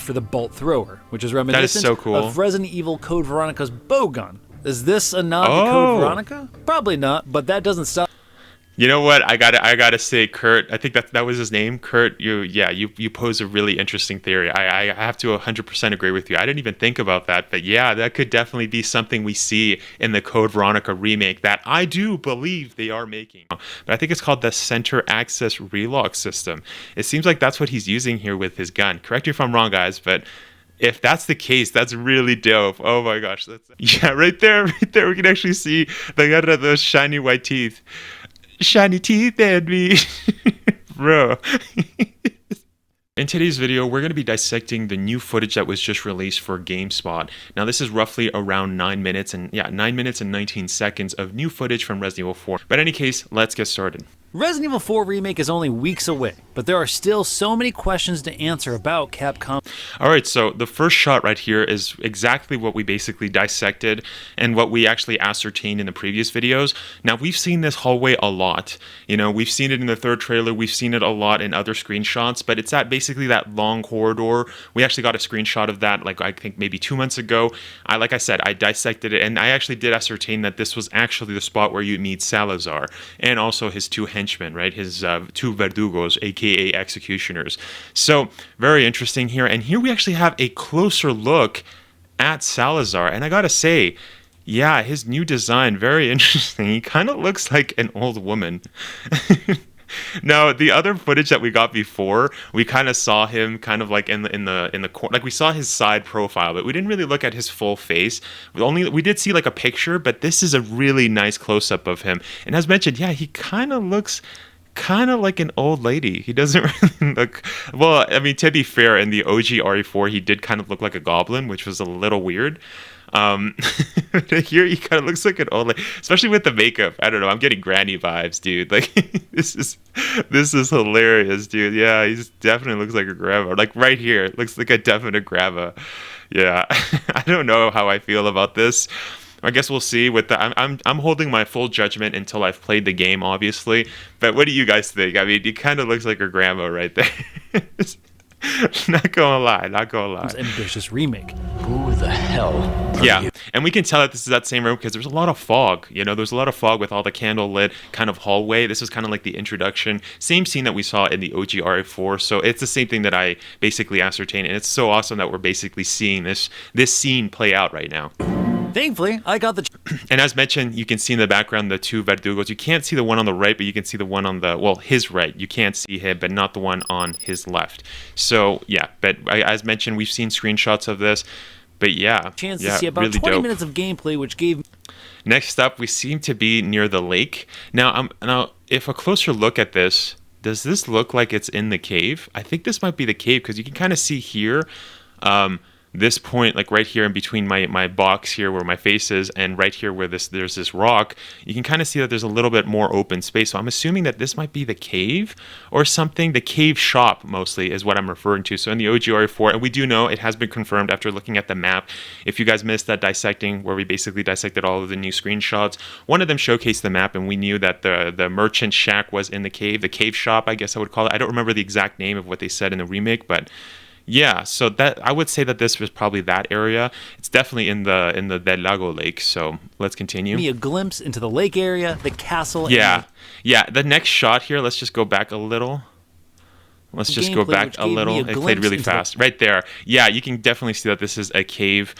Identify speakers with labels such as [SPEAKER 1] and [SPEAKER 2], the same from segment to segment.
[SPEAKER 1] for the bolt thrower, which is reminiscent
[SPEAKER 2] That is so cool.
[SPEAKER 1] of Resident Evil Code Veronica's bow gun. Is this a nod to Code Veronica? Probably not, but that doesn't stop.
[SPEAKER 2] You know what? I gotta say, Kurt. I think that was his name, Kurt. You pose a really interesting theory. I have to 100% agree with you. I didn't even think about that, but yeah, that could definitely be something we see in the Code Veronica remake that I do believe they are making. But I think it's called the Center Access Relock System. It seems like that's what he's using here with his gun. Correct me if I'm wrong, guys, but if that's the case, that's really dope. Oh my gosh, right there, we can actually see those shiny white teeth. Shiny teeth at me. Bro. In today's video, we're going to be dissecting the new footage that was just released for GameSpot. Now, this is roughly around 9 minutes and 19 seconds of new footage from Resident Evil 4. But in any case, let's get started.
[SPEAKER 1] Resident Evil 4 Remake is only weeks away, but there are still so many questions to answer about Capcom.
[SPEAKER 2] Alright, so the first shot right here is exactly what we basically dissected and what we actually ascertained in the previous videos. Now, we've seen this hallway a lot. You know, we've seen it in the third trailer, we've seen it a lot in other screenshots, but it's basically that long corridor. We actually got a screenshot of that, like I think maybe 2 months ago. Like I said, I dissected it, and I actually did ascertain that this was actually the spot where you meet Salazar, and also his two henchmen, right? His two verdugos, aka executioners. So very interesting here. And here we actually have a closer look at Salazar. And I gotta say, yeah, his new design, very interesting. He kind of looks like an old woman. Now, the other footage that we got before, we kind of saw him kind of like in the corner, like we saw his side profile, but we didn't really look at his full face. We did see like a picture, but this is a really nice close up of him. And as mentioned, yeah, he kind of looks like an old lady. He doesn't really look, well, I mean, to be fair, in the OG RE4, he did kind of look like a goblin, which was a little weird. Here he kind of looks like an old lady, especially with the makeup. I don't know, I'm getting granny vibes, dude. Like this is hilarious, dude. Yeah, he definitely looks like a grandma. Like right here, looks like a definite grandma. Yeah. I don't know how I feel about this. I guess we'll see. With the, I'm holding my full judgment until I've played the game, obviously. But what do you guys think? I mean, he kind of looks like a grandma right there. Not gonna lie.
[SPEAKER 1] Ambitious remake.
[SPEAKER 3] Who the hell?
[SPEAKER 2] Yeah, and we can tell that this is that same room because there's a lot of fog. You know, there's a lot of fog with all the candle lit kind of hallway. This is kind of like the introduction, same scene that we saw in the OG RE4. So it's the same thing that I basically ascertained, and it's so awesome that we're basically seeing this scene play out right now.
[SPEAKER 1] Thankfully, I got the...
[SPEAKER 2] And as mentioned, you can see in the background the two verdugos. You can't see the one on the right, but you can see the one on the, well, his right. You can't see him, but not the one on his left. So, yeah, but as mentioned, we've seen screenshots of this. But yeah,
[SPEAKER 1] chance to see about really 20 minutes of gameplay, which gave...
[SPEAKER 2] Next up, we seem to be near the lake. Now, if a closer look at this, does this look like it's in the cave? I think this might be the cave because you can kind of see here... this point, like right here in between my box here where my face is and right here where there's this rock, you can kind of see that there's a little bit more open space. So I'm assuming that this might be the cave or something. The cave shop mostly is what I'm referring to. So in the OG RE4, and we do know it has been confirmed after looking at the map. If you guys missed that dissecting where we basically dissected all of the new screenshots, one of them showcased the map and we knew that the merchant shack was in the cave shop, I guess I would call it. I don't remember the exact name of what they said in the remake, but yeah, so that I would say that this was probably that area. It's definitely in the Del Lago Lake. So let's continue.
[SPEAKER 1] Me a glimpse into the lake area, the castle.
[SPEAKER 2] Yeah, the next shot here. Let's just go back a little. Let's just go back a little. It played really fast. Right there. Yeah, you can definitely see that this is a cave.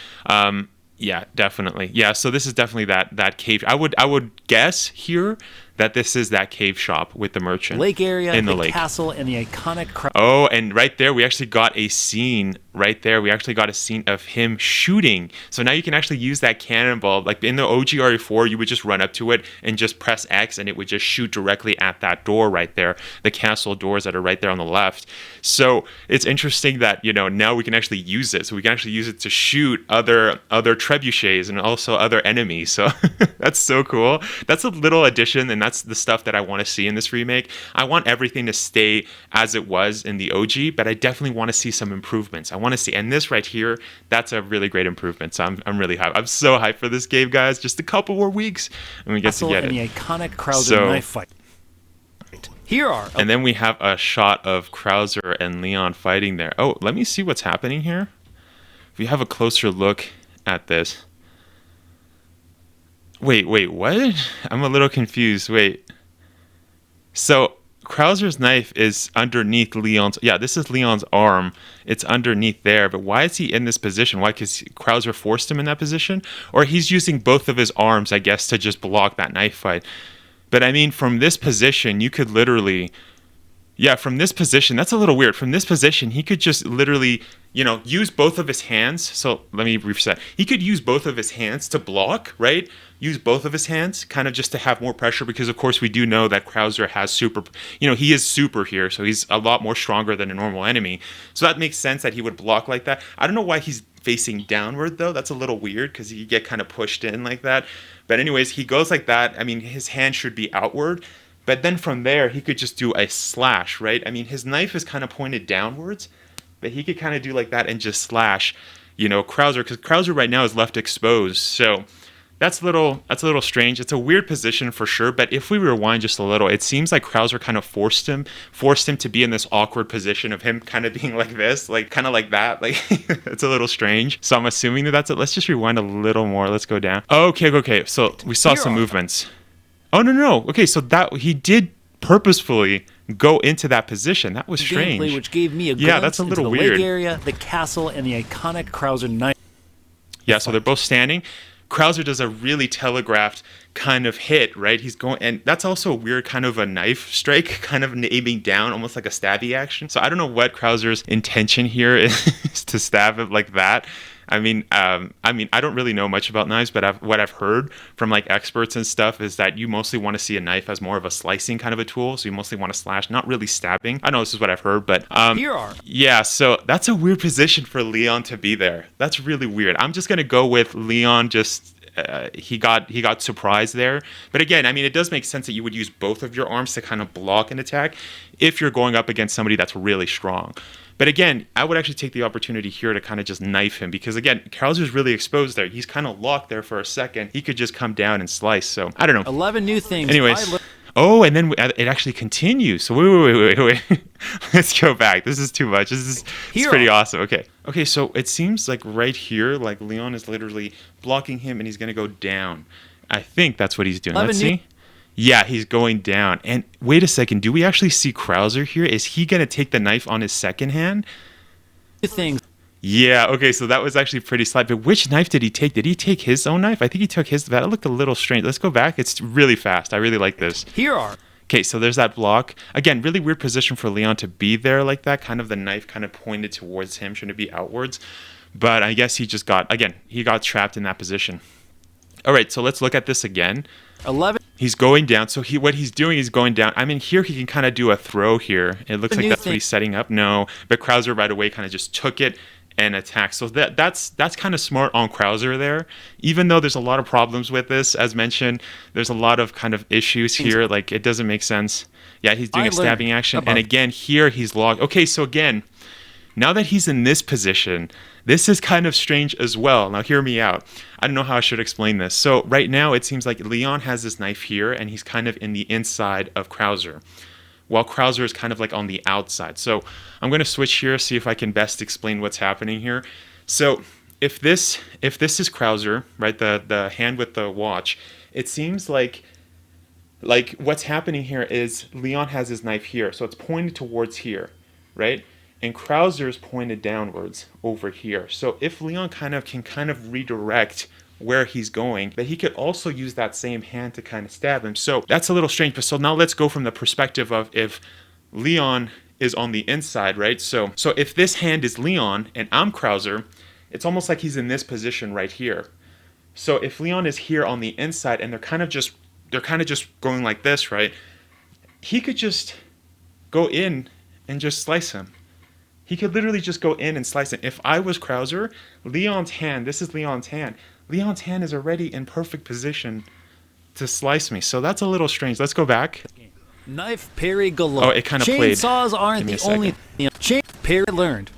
[SPEAKER 2] Yeah, definitely. Yeah, so this is definitely that cave. I would guess here that this is that cave shop with the merchant.
[SPEAKER 1] Lake area,
[SPEAKER 2] in the
[SPEAKER 1] lake.
[SPEAKER 2] Lake
[SPEAKER 1] Castle, and the iconic...
[SPEAKER 2] Oh, and right there, we actually got a scene right there. We actually got a scene of him shooting. So now you can actually use that cannonball. Like in the OG RE4, you would just run up to it and just press X, and it would just shoot directly at that door right there, the castle doors that are right there on the left. So it's interesting that, you know, now we can actually use it. So we can actually use it to shoot other trebuchets and also other enemies. So that's so cool. That's a little addition, and that's the stuff that I want to see in this remake. I want everything to stay as it was in the OG, but I definitely want to see some improvements. I want to see, and this right here, that's a really great improvement. So I'm really hyped. I'm so hyped for this game, guys. Just a couple more weeks, and we get to get it.
[SPEAKER 1] The iconic Krauser knife fight. Here are.
[SPEAKER 2] And then we have a shot of Krauser and Leon fighting there. Oh, let me see what's happening here. If we have a closer look at this. Wait, what? I'm a little confused. Wait. So Krauser's knife is underneath Leon's. Yeah, this is Leon's arm. It's underneath there. But why is he in this position? Why? Because Krauser forced him in that position? Or he's using both of his arms, I guess, to just block that knife fight. But I mean, from this position, you could literally... Yeah, from this position, that's a little weird. From this position, he could just literally, use both of his hands. So let me reset. He could use both of his hands to block, right? Use both of his hands, kind of just to have more pressure, because of course we do know that Krauser has super, he is super here, so he's a lot more stronger than a normal enemy. So that makes sense that he would block like that. I don't know why he's facing downward though. That's a little weird because you get kind of pushed in like that. But anyways, he goes like that. I mean, his hand should be outward. But then from there, he could just do a slash, right? I mean, his knife is kind of pointed downwards, but he could kind of do like that and just slash, Krauser, because Krauser right now is left exposed. So that's a little strange. It's a weird position for sure. But if we rewind just a little, it seems like Krauser kind of forced him to be in this awkward position of him kind of being like this, like kind of like that. Like it's a little strange. So I'm assuming that that's it. Let's just rewind a little more. Let's go down. Okay. So we saw some movements. Oh, no. Okay, so that he did purposefully go into that position. That was strange.
[SPEAKER 1] Gameplay, which gave me a
[SPEAKER 2] glimpse that's a little
[SPEAKER 1] into the
[SPEAKER 2] weird.
[SPEAKER 1] Lake area, the castle, and the iconic Krauser knife.
[SPEAKER 2] Yeah, so they're both standing. Krauser does a really telegraphed kind of hit, right? He's going, and that's also a weird kind of a knife strike, kind of aiming down, almost like a stabby action. So I don't know what Krauser's intention here is to stab it like that. I mean, I don't really know much about knives, but what I've heard from like experts and stuff is that you mostly want to see a knife as more of a slicing kind of a tool. So you mostly want to slash, not really stabbing. I know this is what I've heard, but yeah. So that's a weird position for Leon to be there. That's really weird. I'm just gonna go with Leon. Just he got surprised there. But again, I mean, it does make sense that you would use both of your arms to kind of block an attack if you're going up against somebody that's really strong. But again, I would actually take the opportunity here to kind of just knife him because, again, Krauser's really exposed there. He's kind of locked there for a second. He could just come down and slice. So, I don't know.
[SPEAKER 1] 11 new things.
[SPEAKER 2] Anyways. Oh, and then it actually continues. So, wait. Let's go back. This is too much. It's pretty awesome. Okay, so it seems like right here, like Leon is literally blocking him and he's going to go down. I think that's what he's doing. Let's see. Yeah, he's going down. And wait a second, do we actually see Krauser here? Is he going to take the knife on his second hand?
[SPEAKER 1] Things.
[SPEAKER 2] Yeah, okay, so that was actually pretty slight. But which knife did he take? Did he take his own knife? I think he took his. That looked a little strange. Let's go back. It's really fast. I really like this. Okay, so there's that block. Again, really weird position for Leon to be there like that. Kind of the knife kind of pointed towards him, shouldn't be outwards. But I guess he got trapped in that position. All right, so let's look at this again.
[SPEAKER 1] 11.
[SPEAKER 2] He's going down. So what he's doing is going down. I mean, here he can kind of do a throw here. It looks like that's what he's setting up. No, but Krauser right away kind of just took it and attacked. So that's kind of smart on Krauser there. Even though there's a lot of problems with this, as mentioned, there's a lot of kind of issues here. Like it doesn't make sense. Yeah, he's doing a stabbing action. And again, here he's locked. Okay, so again, now that he's in this position, this is kind of strange as well. Now, hear me out. I don't know how I should explain this. So right now, it seems like Leon has this knife here, and he's kind of in the inside of Krauser, while Krauser is kind of like on the outside. So I'm going to switch here, see if I can best explain what's happening here. So if this is Krauser, right, the hand with the watch, it seems like what's happening here is Leon has his knife here, so it's pointed towards here, right? And Krauser's pointed downwards over here. So if Leon can redirect where he's going, but he could also use that same hand to kind of stab him. So that's a little strange. But so now let's go from the perspective of if Leon is on the inside, right? So if this hand is Leon and I'm Krauser, it's almost like he's in this position right here. So if Leon is here on the inside and they're kind of just going like this, right? He could just go in and just slice him. He could literally just go in and slice it. If I was Krauser, Leon's hand, this is Leon's hand. Leon's hand is already in perfect position to slice me. So that's a little strange. Let's go back.
[SPEAKER 1] Knife parry galore.
[SPEAKER 2] Oh, it kind of played.
[SPEAKER 1] Chainsaws aren't the only parry learned.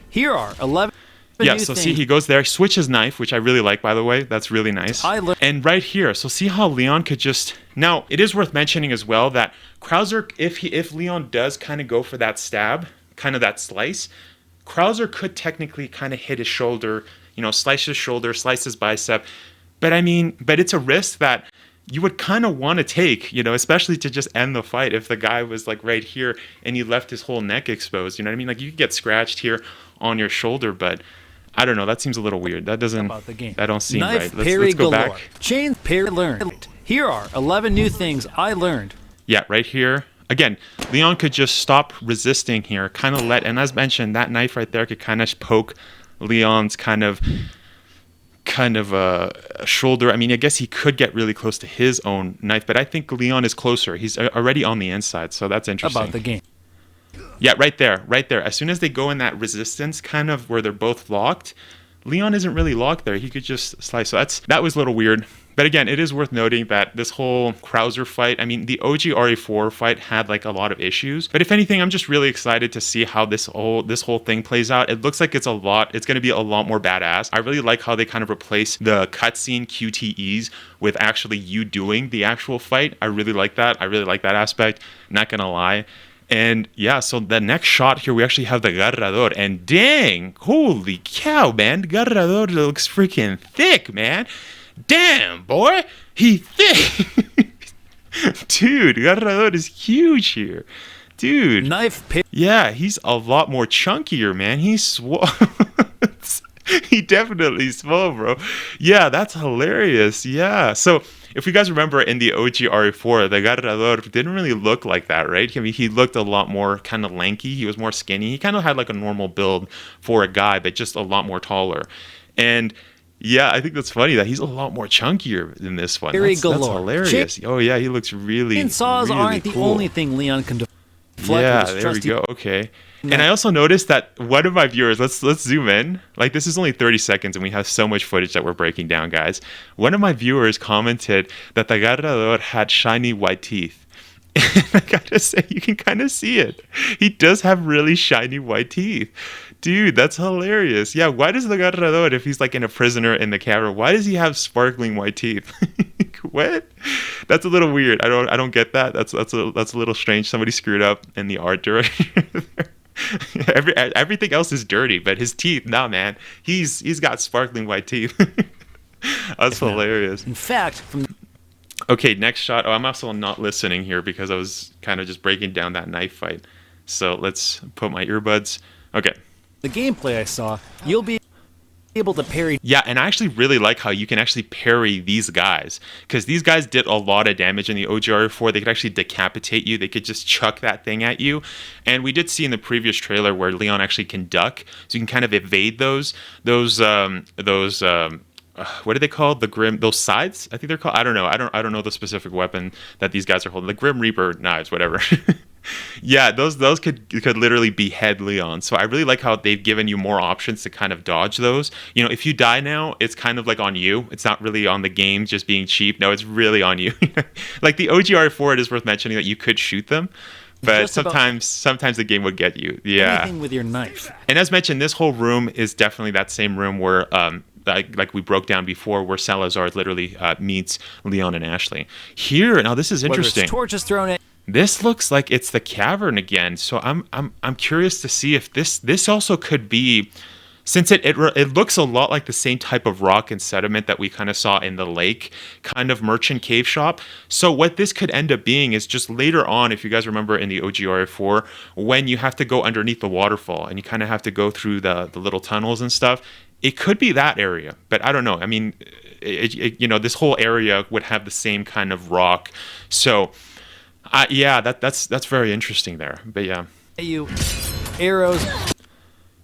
[SPEAKER 1] Here are 11.
[SPEAKER 2] Yeah, so see, he goes there, switches knife, which I really like, by the way. That's really nice. And right here, so see how Leon could just... Now, it is worth mentioning as well that Krauser, if Leon does kind of go for that stab, kind of that slice, Krauser could technically kind of hit his shoulder, slice his shoulder, slice his bicep. But I mean, it's a risk that you would kind of want to take, especially to just end the fight if the guy was like right here and he left his whole neck exposed. You know what I mean? Like you could get scratched here on your shoulder, but I don't know. That seems a little weird. That doesn't. That don't seem
[SPEAKER 1] Knife
[SPEAKER 2] right. Let's go back.
[SPEAKER 1] Chain parry learned. Here are 11 new things I learned.
[SPEAKER 2] Yeah, right here. Again, Leon could just stop resisting here, kind of and as mentioned, that knife right there could kind of poke Leon's kind of a shoulder. I mean, I guess he could get really close to his own knife, but I think Leon is closer. He's already on the inside, so that's interesting.
[SPEAKER 1] About the game.
[SPEAKER 2] Yeah, right there. As soon as they go in that resistance kind of where they're both locked, Leon isn't really locked there. He could just slice. So that was a little weird. But again, it is worth noting that this whole Krauser fight, I mean, the OG RE4 fight had like a lot of issues. But if anything, I'm just really excited to see how this whole thing plays out. It looks like it's going to be a lot more badass. I really like how they kind of replace the cutscene QTEs with actually you doing the actual fight. I really like that. I really like that aspect. Not gonna lie. And yeah, so the next shot here, we actually have the Garador. And dang, holy cow, man. Garador looks freaking thick, man. Damn, boy. He thick. Dude, Garador is huge here. Dude.
[SPEAKER 1] Knife pick.
[SPEAKER 2] Yeah, he's a lot more chunkier, man. He's swole. He definitely swole, bro. Yeah, that's hilarious. Yeah. So if you guys remember in the OG RE4, the Garador didn't really look like that, right? I mean, he looked a lot more kind of lanky. He was more skinny. He kind of had like a normal build for a guy, but just a lot more taller. And yeah, I think that's funny that he's a lot more chunkier than this one. That's hilarious. Oh yeah, he looks really,
[SPEAKER 1] chainsaws
[SPEAKER 2] really
[SPEAKER 1] aren't
[SPEAKER 2] cool.
[SPEAKER 1] the only thing Leon can do.
[SPEAKER 2] Yeah, there we go. Okay. And I also noticed that one of my viewers, let's zoom in. Like, this is only 30 seconds and we have so much footage that we're breaking down, guys. One of my viewers commented that the Garador had shiny white teeth. And I gotta say, you can kind of see it. He does have really shiny white teeth. Dude, that's hilarious. Yeah, why does the Garador, if he's like in a prisoner in the camera, why does he have sparkling white teeth? What? That's a little weird. I don't get that. That's a little strange. Somebody screwed up in the art direction there. Everything else is dirty, but his teeth, nah, man. He's got sparkling white teeth. That's hilarious.
[SPEAKER 1] In fact,
[SPEAKER 2] okay, next shot. Oh, I'm also not listening here because I was kind of just breaking down that knife fight. So let's put my earbuds. Okay.
[SPEAKER 1] The gameplay I saw, you'll be able to parry.
[SPEAKER 2] Yeah, and I actually really like how you can actually parry these guys, because these guys did a lot of damage in the OGR4. They could actually decapitate you. They could just chuck that thing at you. And we did see in the previous trailer where Leon actually can duck, so you can kind of evade those what are they called? The Grim, those sides? I think they're called. I don't know. I don't know the specific weapon that these guys are holding. The Grim Reaper knives, whatever. Yeah, those could literally behead Leon. So I really like how they've given you more options to kind of dodge those. You know, if you die now, it's kind of like on you. It's not really on the game just being cheap. No, it's really on you. Like the OGR4, it is worth mentioning that you could shoot them. But sometimes the game would get you. Yeah.
[SPEAKER 1] Anything with your knife.
[SPEAKER 2] And as mentioned, this whole room is definitely that same room where like we broke down before, where Salazar literally meets Leon and Ashley. Here, now this is interesting.
[SPEAKER 1] Whether it's torches thrown at.
[SPEAKER 2] This looks like it's the cavern again. So I'm curious to see if this also could be, since it looks a lot like the same type of rock and sediment that we kind of saw in the lake kind of merchant cave shop. So what this could end up being is just later on, if you guys remember in the OGR4, when you have to go underneath the waterfall and you kind of have to go through the little tunnels and stuff. It could be that area, but I don't know. I mean, this whole area would have the same kind of rock. So, yeah, that's very interesting there. But yeah.
[SPEAKER 1] You arrows.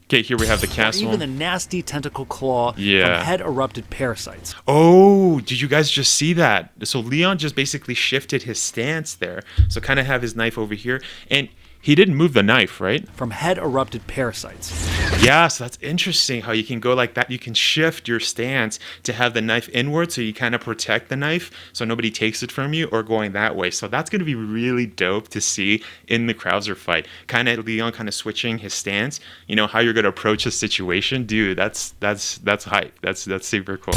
[SPEAKER 2] Okay, here we have the castle.
[SPEAKER 1] Even the nasty tentacle claw from head erupted parasites.
[SPEAKER 2] Oh, did you guys just see that? So Leon just basically shifted his stance there. So kind of have his knife over here. And He didn't move the knife, right?
[SPEAKER 1] from head-erupted parasites.
[SPEAKER 2] Yeah, so that's interesting how you can go like that. You can shift your stance to have the knife inward so you kind of protect the knife so nobody takes it from you, or going that way. So that's going to be really dope to see in the Krauser fight. Kind of Leon kind of switching his stance, you know, how you're going to approach a situation. Dude, that's hype. That's super cool.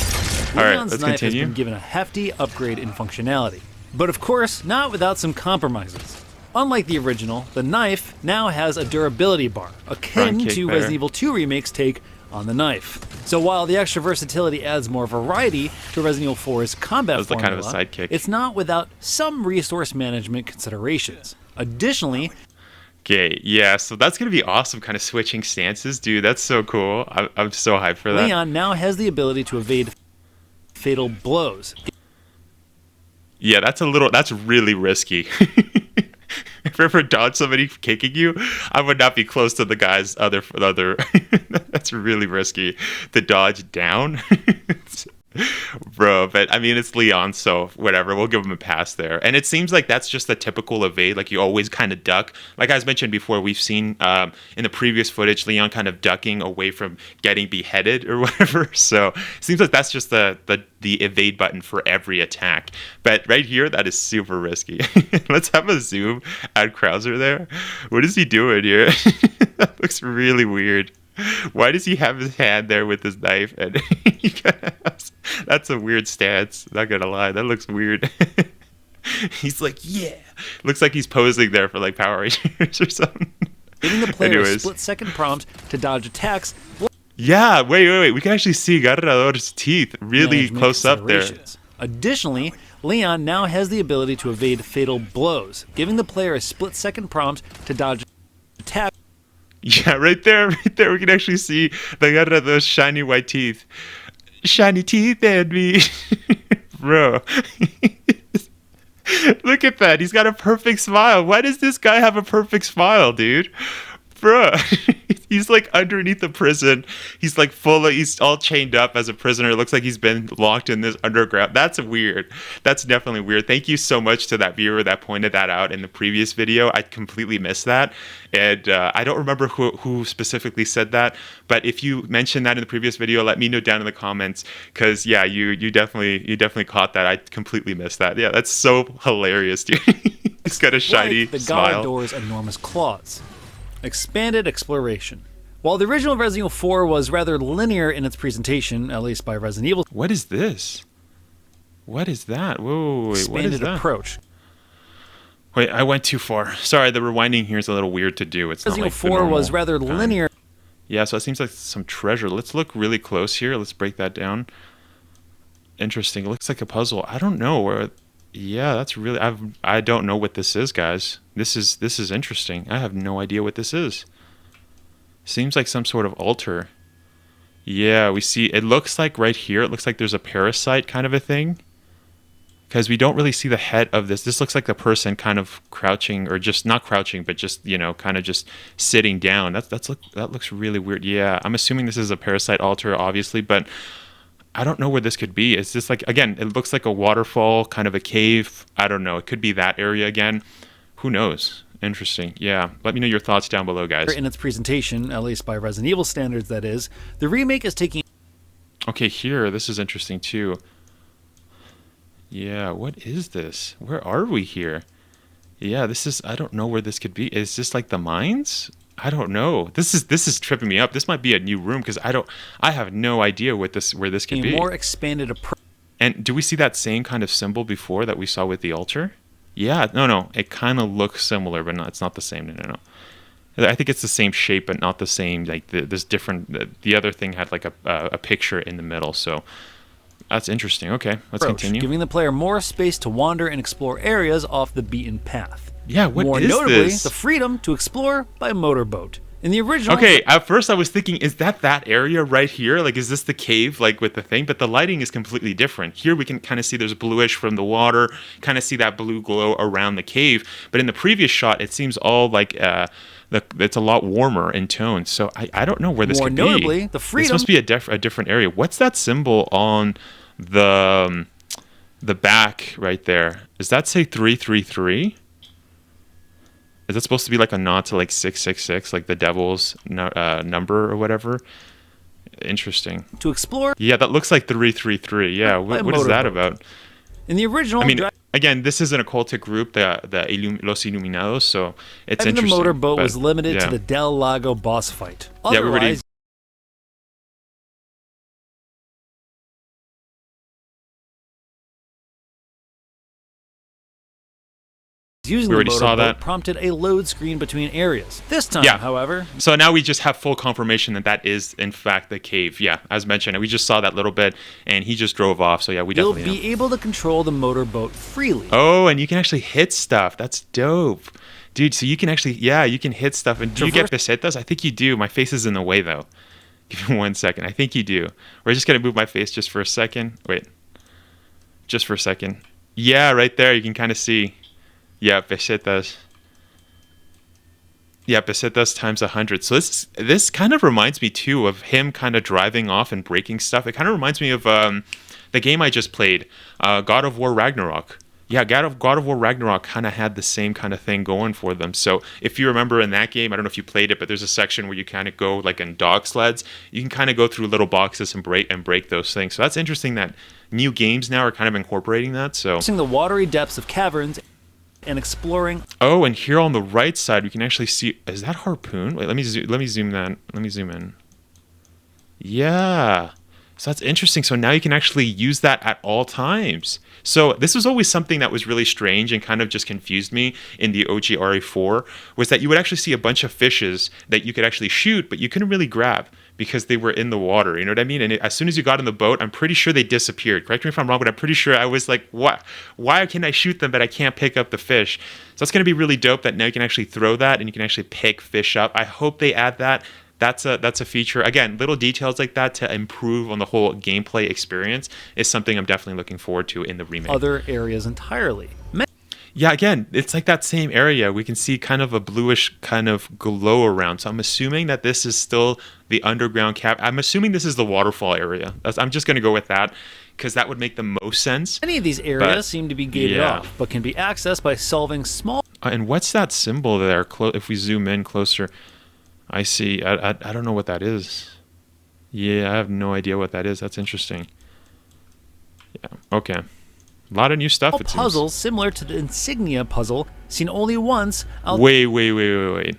[SPEAKER 2] All right,
[SPEAKER 1] Leon's
[SPEAKER 2] let's
[SPEAKER 1] knife
[SPEAKER 2] continue.
[SPEAKER 1] has been given a hefty upgrade in functionality. But of course, not without some compromises. Unlike the original, the knife now has a durability bar, akin
[SPEAKER 2] Front kick
[SPEAKER 1] to
[SPEAKER 2] better.
[SPEAKER 1] Resident Evil 2 Remake's take on the knife. So while the extra versatility adds more variety to Resident Evil 4's combat
[SPEAKER 2] That was
[SPEAKER 1] formula,
[SPEAKER 2] kind of a sidekick.
[SPEAKER 1] it's not without some resource management considerations. Additionally,
[SPEAKER 2] Okay, yeah, so that's going to be awesome, kind of switching stances. Dude, that's so cool. I'm so hyped for that.
[SPEAKER 1] Leon now has the ability to evade fatal blows.
[SPEAKER 2] Yeah, that's really risky. If you ever dodge somebody kicking you, I would not be close to the guy's other. That's really risky to dodge down. Bro, but I mean, it's Leon, so whatever, we'll give him a pass there. And it seems like that's just a typical evade, like you always kind of duck. Like I was mentioned before, we've seen in the previous footage, Leon kind of ducking away from getting beheaded or whatever. So it seems like that's just the evade button for every attack. But right here, that is super risky. Let's have a zoom at Krauser there. What is he doing here? That looks really weird. Why does he have his hand there with his knife? And that's a weird stance. Not gonna lie, that looks weird. He's like, yeah. Looks like he's posing there for like Power Rangers or something.
[SPEAKER 1] Giving the player a
[SPEAKER 2] Anyways.
[SPEAKER 1] split-second prompt to dodge attacks.
[SPEAKER 2] Yeah, wait. We can actually see Garador's teeth really
[SPEAKER 1] management
[SPEAKER 2] close up there.
[SPEAKER 1] considerations. Additionally, Leon now has the ability to evade fatal blows, giving the player a split-second prompt to dodge attacks.
[SPEAKER 2] Yeah, right there. We can actually see the Garador's shiny white teeth. Shiny teeth at me. Bro. Look at that. He's got a perfect smile. Why does this guy have a perfect smile, dude? Bro. He's like underneath the prison. He's like he's all chained up as a prisoner. It looks like he's been locked in this underground. That's weird. That's definitely weird. Thank you so much to that viewer that pointed that out in the previous video. I completely missed that. And I don't remember who specifically said that. But if you mentioned that in the previous video, let me know down in the comments. Because, yeah, you definitely caught that. I completely missed that. Yeah, that's so hilarious, dude. He's got a shiny
[SPEAKER 1] like the
[SPEAKER 2] smile.
[SPEAKER 1] Garador's enormous claws. Expanded exploration. While the original Resident Evil 4 was rather linear in its presentation, at least by Resident Evil,
[SPEAKER 2] What is this? What is that? Whoa, wait, what is
[SPEAKER 1] expanded
[SPEAKER 2] that?
[SPEAKER 1] approach.
[SPEAKER 2] Wait, I went too far. Sorry, the rewinding here is a little weird to do. It's not
[SPEAKER 1] Resident
[SPEAKER 2] like
[SPEAKER 1] Evil
[SPEAKER 2] the
[SPEAKER 1] 4 was
[SPEAKER 2] normal
[SPEAKER 1] rather
[SPEAKER 2] kind.
[SPEAKER 1] linear.
[SPEAKER 2] Yeah, so it seems like some treasure. Let's look really close here. Let's break that down. Interesting. It looks like a puzzle. I don't know where. Yeah, that's really. I don't know what this is, guys. This is interesting. I have no idea what this is. Seems like some sort of altar. Yeah, we see. It looks like right here. It looks like there's a parasite kind of a thing. Because we don't really see the head of this. This looks like the person kind of crouching, or just not crouching, but just kind of just sitting down. That looks really weird. Yeah, I'm assuming this is a parasite altar, obviously, but I don't know where this could be. It's just like, again, it looks like a waterfall, kind of a cave. I don't know. It could be that area again. Who knows? Interesting. Yeah. Let me know your thoughts down below, guys.
[SPEAKER 1] In its presentation, at least by Resident Evil standards, that is, the remake is taking.
[SPEAKER 2] Okay, here, this is interesting too. Yeah, what is this? Where are we here? Yeah, this is, I don't know where this could be. Is this like the mines? I don't know. This is tripping me up. This might be a new room because I have no idea where this could
[SPEAKER 1] a
[SPEAKER 2] be.
[SPEAKER 1] more expanded approach.
[SPEAKER 2] And do we see that same kind of symbol before that we saw with the altar? Yeah, no. It kind of looks similar, but it's not the same. No. I think it's the same shape, but not the same. Like this different. The other thing had like a picture in the middle. So that's interesting. Okay, let's continue.
[SPEAKER 1] Giving the player more space to wander and explore areas off the beaten path.
[SPEAKER 2] Yeah, what
[SPEAKER 1] More
[SPEAKER 2] is
[SPEAKER 1] notably,
[SPEAKER 2] this?
[SPEAKER 1] the freedom to explore by motorboat. In the original,
[SPEAKER 2] Okay, at first I was thinking, is that area right here? Like, is this the cave, like with the thing? But the lighting is completely different. Here we can kind of see there's bluish from the water, kind of see that blue glow around the cave. But in the previous shot, it seems all like it's a lot warmer in tone. So I don't know where this could be.
[SPEAKER 1] More notably, the
[SPEAKER 2] This
[SPEAKER 1] freedom.
[SPEAKER 2] must be a different area. What's that symbol on the back right there? Does that say 333? Is that supposed to be like a nod to like 666, like the devil's number or whatever? Interesting.
[SPEAKER 1] To explore.
[SPEAKER 2] Yeah, that looks like 333. Yeah, what is that about?
[SPEAKER 1] In the original,
[SPEAKER 2] I mean, again, this is an occultic group, Los Iluminados, so it's interesting.
[SPEAKER 1] The motorboat was limited to the Del Lago boss fight.
[SPEAKER 2] Yeah, we already.
[SPEAKER 1] Using the motorboat prompted a load screen between areas. This time, however...
[SPEAKER 2] So now we just have full confirmation that is, in fact, the cave. Yeah, as mentioned, we just saw that little bit, and he just drove off. So yeah, we definitely
[SPEAKER 1] You'll be able to control the motorboat freely.
[SPEAKER 2] Oh, and you can actually hit stuff. That's dope. Dude, so you can actually... Yeah, you can hit stuff. And do you get pesetas? I think you do. My face is in the way, though. Give me 1 second. I think you do. We're just going to move my face just for a second. Wait. Just for a second. Yeah, right there. You can kind of see... Yeah, pesetas. Yeah, pesetas times 100. So this kind of reminds me too of him kind of driving off and breaking stuff. It kind of reminds me of the game I just played, God of War Ragnarok. Yeah, God of War Ragnarok kind of had the same kind of thing going for them. So if you remember in that game, I don't know if you played it, but there's a section where you kind of go like in dog sleds. You can kind of go through little boxes and break those things. So that's interesting that new games now are kind of incorporating that. So
[SPEAKER 1] the watery depths of caverns and exploring.
[SPEAKER 2] Oh, and here on the right side, we can actually see. Is that harpoon? Wait, let me zoom that. Let me zoom in. Yeah. So that's interesting. So now you can actually use that at all times. So this was always something that was really strange and kind of just confused me in the OG RE4, was that you would actually see a bunch of fishes that you could actually shoot, but you couldn't really grab because they were in the water. You know what I mean? And as soon as you got in the boat, I'm pretty sure they disappeared. Correct me if I'm wrong, but I'm pretty sure I was like, what? Why can I shoot them, but I can't pick up the fish? So that's going to be really dope that now you can actually throw that and you can actually pick fish up. I hope they add that. That's a feature. Again, little details like that to improve on the whole gameplay experience is something I'm definitely looking forward to in the remake.
[SPEAKER 1] Other areas entirely.
[SPEAKER 2] Yeah, again, it's like that same area. We can see kind of a bluish kind of glow around. So I'm assuming that this is still the underground cap. I'm assuming this is the waterfall area. I'm just going to go with that because that would make the most sense.
[SPEAKER 1] Many of these areas seem to be gated off, but can be accessed by solving small...
[SPEAKER 2] and what's that symbol there? If we zoom in closer... I see. I don't know what that is. Yeah, I have no idea what that is. That's interesting. Yeah. Okay. A lot of new stuff. It
[SPEAKER 1] puzzles similar to the insignia puzzle seen only once.
[SPEAKER 2] Wait.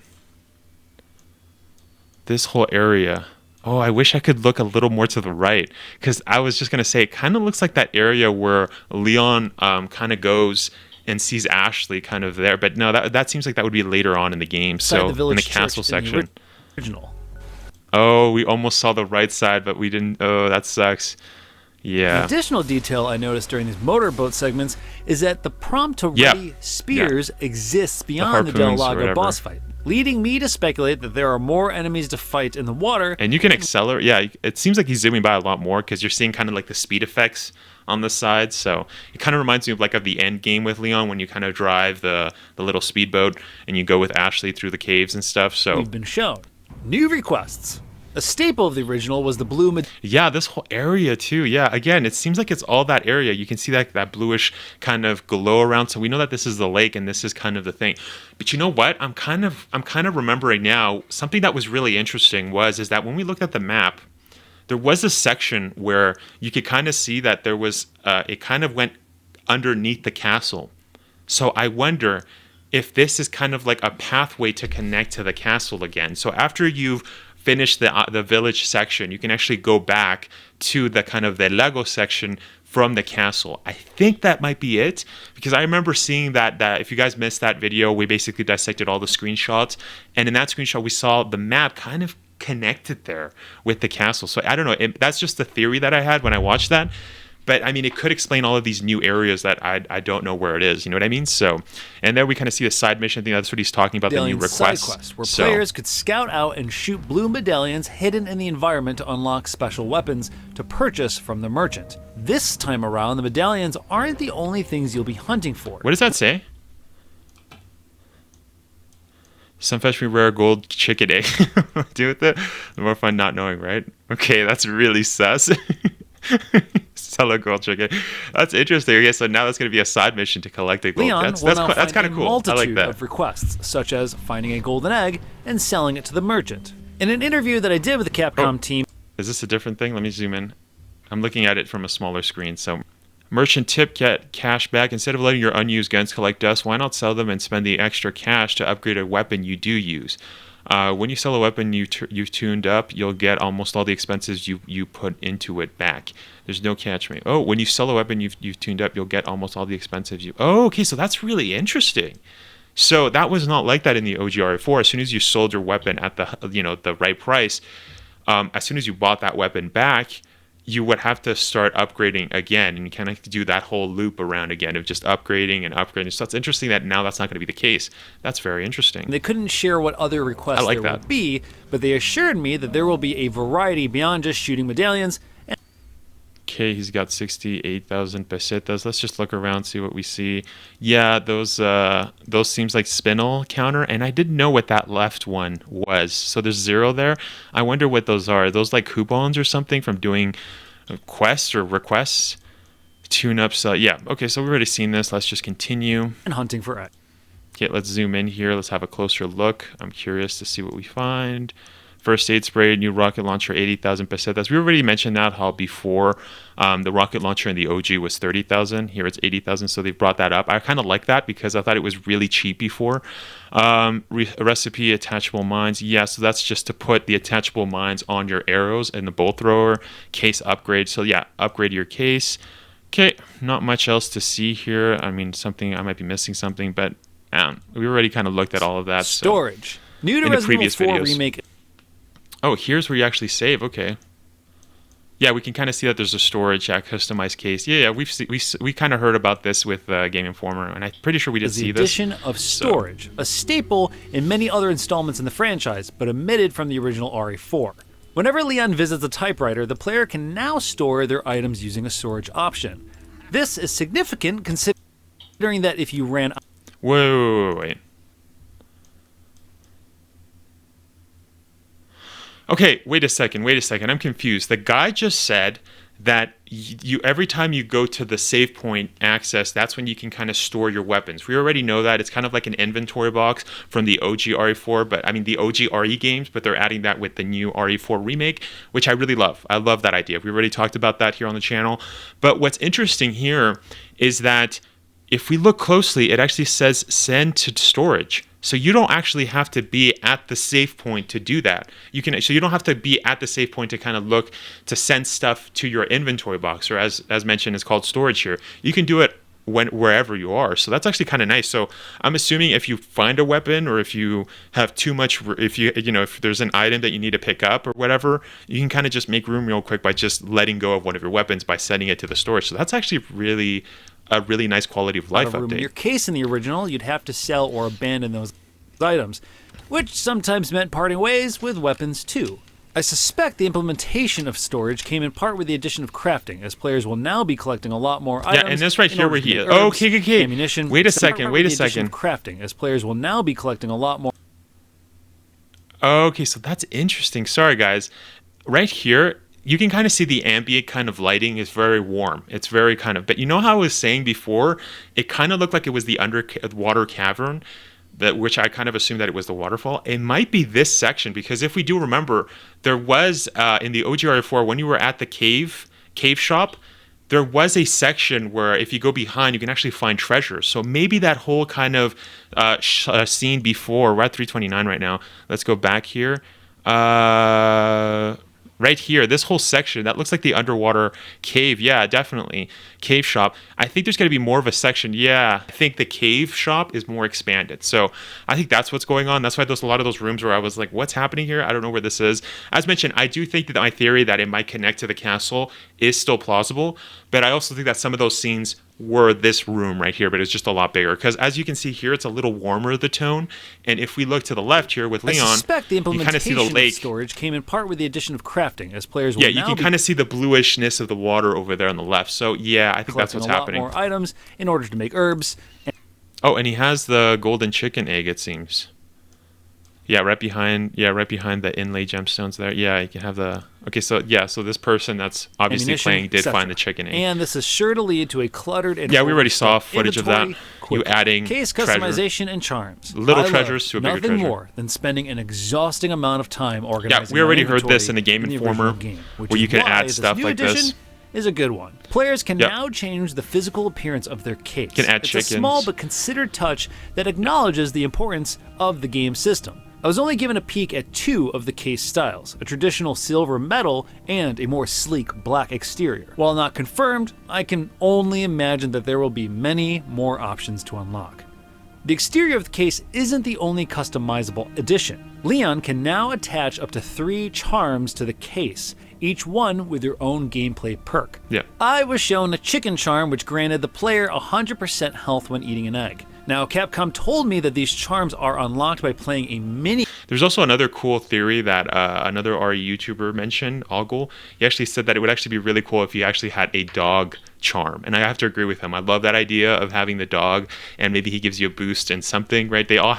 [SPEAKER 2] This whole area. Oh, I wish I could look a little more to the right, because I was just gonna say it kind of looks like that area where Leon kind of goes and sees Ashley kind of there, but no, that seems like that would be later on in the game. So in the castle section.
[SPEAKER 1] Original.
[SPEAKER 2] Oh, we almost saw the right side, but we didn't. Oh, that sucks. Yeah.
[SPEAKER 1] An additional detail I noticed during these motorboat segments is that the prompt to ready spears exists beyond the Del Lago boss fight, leading me to speculate that there are more enemies to fight in the water.
[SPEAKER 2] And you can accelerate. Yeah, it seems like he's zooming by a lot more because you're seeing kind of like the speed effects on the side. So it kind of reminds me of the end game with Leon when you kind of drive the little speedboat and you go with Ashley through the caves and stuff. So
[SPEAKER 1] we've been shown new requests. A staple of the original was the blue...
[SPEAKER 2] Yeah, this whole area too. Yeah, again, it seems like it's all that area. You can see that bluish kind of glow around. So we know that this is the lake and this is kind of the thing. But you know what? I'm kind of remembering now, something that was really interesting is that when we looked at the map, there was a section where you could kind of see that there was, it kind of went underneath the castle. So I wonder if this is kind of like a pathway to connect to the castle again. So after you've finished the village section, you can actually go back to the kind of the Lego section from the castle. I think that might be it, because I remember seeing that if you guys missed that video, we basically dissected all the screenshots, and in that screenshot we saw the map kind of connected there with the castle. So I don't know, that's just the theory that I had when I watched that. But I mean, it could explain all of these new areas that I don't know where it is. You know what I mean? So, and then we kind of see the side mission. I think that's what he's talking about, the new requests.
[SPEAKER 1] Side quest, where players could scout out and shoot blue medallions hidden in the environment to unlock special weapons to purchase from the merchant. This time around, the medallions aren't the only things you'll be hunting for.
[SPEAKER 2] What does that say? Some fetch me rare gold chicken egg. Do with it? The more fun not knowing, right? Okay, that's really sus. Sell a grilled chicken. That's interesting. Okay, so now that's going to be a side mission to collect a gold.
[SPEAKER 1] Leon
[SPEAKER 2] That's kind of cool.
[SPEAKER 1] Multitude
[SPEAKER 2] I like that.
[SPEAKER 1] of requests, such as finding a golden egg and selling it to the merchant. In an interview that I did with the Capcom team...
[SPEAKER 2] Is this a different thing? Let me zoom in. I'm looking at it from a smaller screen. So, merchant tip, get cash back. Instead of letting your unused guns collect dust, why not sell them and spend the extra cash to upgrade a weapon you do use? When you sell a weapon you've tuned up, you'll get almost all the expenses you put into it back. There's no catch me. Oh, when you sell a weapon you've tuned up, you'll get almost all the expenses you... Oh, okay, so that's really interesting. So that was not like that in the OG RE4. As soon as you sold your weapon at the right price, as soon as you bought that weapon back, you would have to start upgrading again, and you kind of do that whole loop around again of just upgrading and upgrading. So it's interesting that now that's not going to be the case. That's very interesting.
[SPEAKER 1] They couldn't share what other requests there would be, but they assured me that there will be a variety beyond just shooting medallions.
[SPEAKER 2] Okay, he's got 68,000 pesetas. Let's just look around, see what we see. Yeah, those seems like spinel counter, and I didn't know what that left one was. So there's 0 there. I wonder what those are. Are those like coupons or something from doing quests or requests? Tune-ups. Yeah, okay, so we've already seen this. Let's just continue.
[SPEAKER 1] And hunting for egg.
[SPEAKER 2] Okay, let's zoom in here. Let's have a closer look. I'm curious to see what we find. First aid spray, new rocket launcher, 80,000 pesetas. We already mentioned that how before the rocket launcher in the OG was 30,000. Here it's 80,000, so they've brought that up. I kind of like that because I thought it was really cheap before. Recipe, attachable mines. Yeah, so that's just to put the attachable mines on your arrows and the bolt thrower. Case upgrade. So yeah, upgrade your case. Okay, not much else to see here. I mean, I might be missing something, but we already kind of looked at all of that.
[SPEAKER 1] Storage. New to Resident Evil 4 Remake.
[SPEAKER 2] Oh, here's where you actually save. Okay. Yeah, we can kind of see that there's a storage, customized case. Yeah, we kind of heard about this with Game Informer, and I'm pretty sure we did see this.
[SPEAKER 1] The addition of storage, a staple in many other installments in the franchise, but omitted from the original RE4. Whenever Leon visits a typewriter, the player can now store their items using a storage option. This is significant considering that if you ran...
[SPEAKER 2] Wait. Okay, wait a second. I'm confused. The guy just said that you every time you go to the save point access, that's when you can kind of store your weapons. We already know that. It's kind of like an inventory box from the OG RE4, but I mean the OG RE games, but they're adding that with the new RE4 remake, which I really love. I love that idea. We already talked about that here on the channel. But what's interesting here is that if we look closely, it actually says send to storage. So you don't actually have to be at the save point to do that. So you don't have to be at the save point to kind of look to send stuff to your inventory box, or as mentioned, it's called storage here. You can do it wherever you are. So that's actually kind of nice. So I'm assuming if you find a weapon, or if you have too much, if there's an item that you need to pick up or whatever, you can kind of just make room real quick by just letting go of one of your weapons by sending it to the storage. So that's actually a really nice quality of life update.
[SPEAKER 1] In your case in the original, you'd have to sell or abandon those items, which sometimes meant parting ways with weapons too. I suspect the implementation of storage came in part with the addition of crafting, as players will now be collecting a lot more items.
[SPEAKER 2] Yeah, and that's right here where he is. Okay.
[SPEAKER 1] Ammunition.
[SPEAKER 2] Wait a second.
[SPEAKER 1] Crafting, as players will now be collecting a lot more.
[SPEAKER 2] Okay, so that's interesting. Sorry, guys. Right here, you can kind of see the ambient kind of lighting is very warm. It's very kind of, but you know how I was saying before, it kind of looked like it was the underwater cavern, which I kind of assumed that it was the waterfall. It might be this section, because if we do remember, there was in the OGR4 when you were at the cave shop, there was a section where if you go behind, you can actually find treasure. So maybe that whole kind of scene before, we're at 329 right now. Let's go back here. Right here, this whole section, that looks like the underwater cave. Yeah, definitely. Cave shop. I think there's going to be more of a section. Yeah, I think the cave shop is more expanded. So I think that's what's going on. That's why there's a lot of those rooms where I was like, what's happening here? I don't know where this is. As mentioned, I do think that my theory that it might connect to the castle is still plausible. But I also think that some of those scenes were this room right here, but it's just a lot bigger. Because as you can see here, it's a little warmer, the tone. And if we look to the left here with Leon,
[SPEAKER 1] I suspect the implementation
[SPEAKER 2] you kind of see the lake.
[SPEAKER 1] Of storage came in part with the addition of crafting, as players will
[SPEAKER 2] you can kind of see the bluishness of the water over there on the left. So yeah, I think that's what's happening.
[SPEAKER 1] More items in order to make herbs.
[SPEAKER 2] Oh, and he has the golden chicken egg, it seems. Yeah, right behind the inlay gemstones there. Yeah, you can have the... Okay, so this person that's obviously playing did find the chicken egg.
[SPEAKER 1] And this is sure to lead to a cluttered and...
[SPEAKER 2] Yeah, we already saw footage of that. You adding
[SPEAKER 1] case customization and charms.
[SPEAKER 2] Little treasures to a bigger treasure.
[SPEAKER 1] Nothing more than spending an exhausting amount of time organizing.
[SPEAKER 2] Yeah, we already heard this in the Game Informer, where you can add stuff like this.
[SPEAKER 1] Is a good one. Players can now change the physical appearance of their case.
[SPEAKER 2] Can add chickens.
[SPEAKER 1] It's a small but considered touch that acknowledges the importance of the game system. I was only given a peek at 2 of the case styles, a traditional silver metal and a more sleek black exterior. While not confirmed, I can only imagine that there will be many more options to unlock. The exterior of the case isn't the only customizable addition. Leon can now attach up to 3 charms to the case, each one with their own gameplay perk.
[SPEAKER 2] Yeah.
[SPEAKER 1] I was shown a chicken charm which granted the player 100% health when eating an egg. Now, Capcom told me that these charms are unlocked by playing a mini...
[SPEAKER 2] There's also another cool theory that another RE YouTuber mentioned, Ogle. He actually said that it would actually be really cool if you actually had a dog charm. And I have to agree with him. I love that idea of having the dog, and maybe he gives you a boost in something, right? They all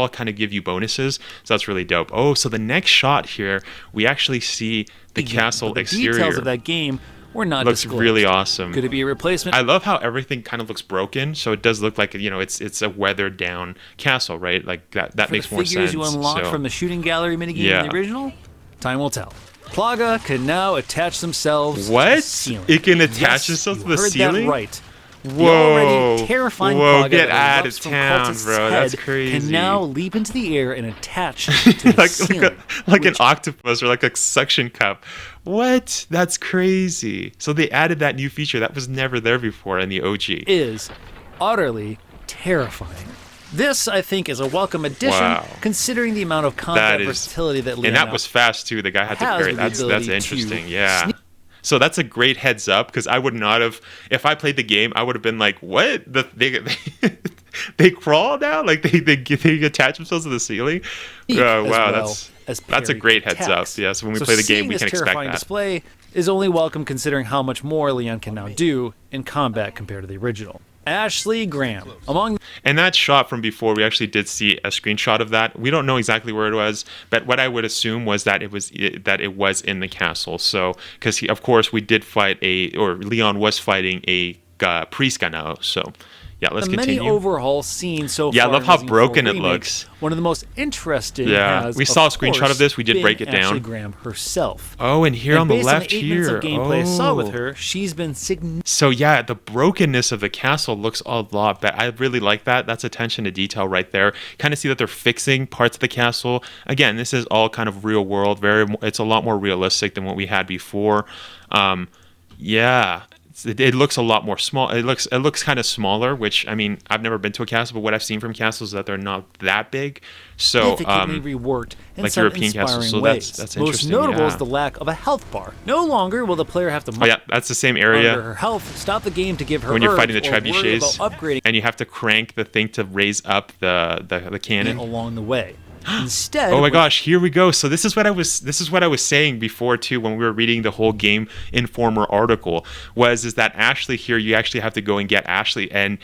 [SPEAKER 2] kind of give you bonuses, so that's really dope. Oh, so the next shot here, we actually see the castle exterior.
[SPEAKER 1] The details of that game were not
[SPEAKER 2] looks
[SPEAKER 1] disclosed.
[SPEAKER 2] Really awesome.
[SPEAKER 1] Could it be a replacement?
[SPEAKER 2] I love how everything kind of looks broken, so it does look like, you know, it's a weathered down castle, right? Like that makes more sense.
[SPEAKER 1] For the figures you unlock from the shooting gallery minigame in the original, time will tell. Plaga can now attach themselves to the ceiling.
[SPEAKER 2] It can attach itself to the ceiling?
[SPEAKER 1] That right.
[SPEAKER 2] Whoa.
[SPEAKER 1] The already terrifying Plaga
[SPEAKER 2] get
[SPEAKER 1] that
[SPEAKER 2] out of town, bro. That's crazy.
[SPEAKER 1] Can now leap into the air and attach to the ceiling.
[SPEAKER 2] Like an octopus or like a suction cup. What? That's crazy. So they added that new feature that was never there before in the OG.
[SPEAKER 1] Is utterly terrifying. This, I think, is a welcome addition, considering the amount of combat versatility that Leon
[SPEAKER 2] and that was fast too. The guy had to carry. That's interesting. Yeah. So that's a great heads up, because I would not have, if I played the game, I would have been like, what? They crawl now? Like they attach themselves to the ceiling? Wow, that's a great heads up. Yeah, so when we play the game, we can expect that.
[SPEAKER 1] This terrifying display is only welcome considering how much more Leon can now do in combat compared to the original. Ashley Graham.
[SPEAKER 2] And that shot from before, we actually did see a screenshot of that. We don't know exactly where it was, but what I would assume was that it was in the castle. So, because of course we did fight Leon was fighting a priest now. So, yeah, let's continue.
[SPEAKER 1] Many overhaul scenes so far.
[SPEAKER 2] Yeah, I love how broken it looks.
[SPEAKER 1] One of the most interesting.
[SPEAKER 2] Yeah, we saw a screenshot of this. We did break it down.
[SPEAKER 1] Ashley Graham herself.
[SPEAKER 2] Oh, and here on the left
[SPEAKER 1] here.
[SPEAKER 2] Based on
[SPEAKER 1] the 8 minutes of gameplay I saw with her, she's been significant.
[SPEAKER 2] So yeah, the brokenness of the castle looks a lot better. I really like that. That's attention to detail right there. Kind of see that they're fixing parts of the castle. Again, this is all kind of real world. It's a lot more realistic than what we had before. Yeah. It looks a lot more small. It looks kind of smaller, which, I mean, I've never been to a castle, but what I've seen from castles is that they're not that big. So
[SPEAKER 1] significantly reworked in
[SPEAKER 2] like
[SPEAKER 1] some
[SPEAKER 2] European
[SPEAKER 1] inspiring
[SPEAKER 2] castles. So
[SPEAKER 1] ways.
[SPEAKER 2] that's interesting.
[SPEAKER 1] Most notable is the lack of a health bar. No longer will the player have to
[SPEAKER 2] that's the same area.
[SPEAKER 1] Her health, stop the game to give her
[SPEAKER 2] when you're fighting the
[SPEAKER 1] trebuchets,
[SPEAKER 2] and you have to crank the thing to raise up the cannon
[SPEAKER 1] along the way. Instead,
[SPEAKER 2] oh my gosh, here we go. So this is what I was saying before too, when we were reading the whole Game Informer article, is that Ashley here, you actually have to go and get Ashley, and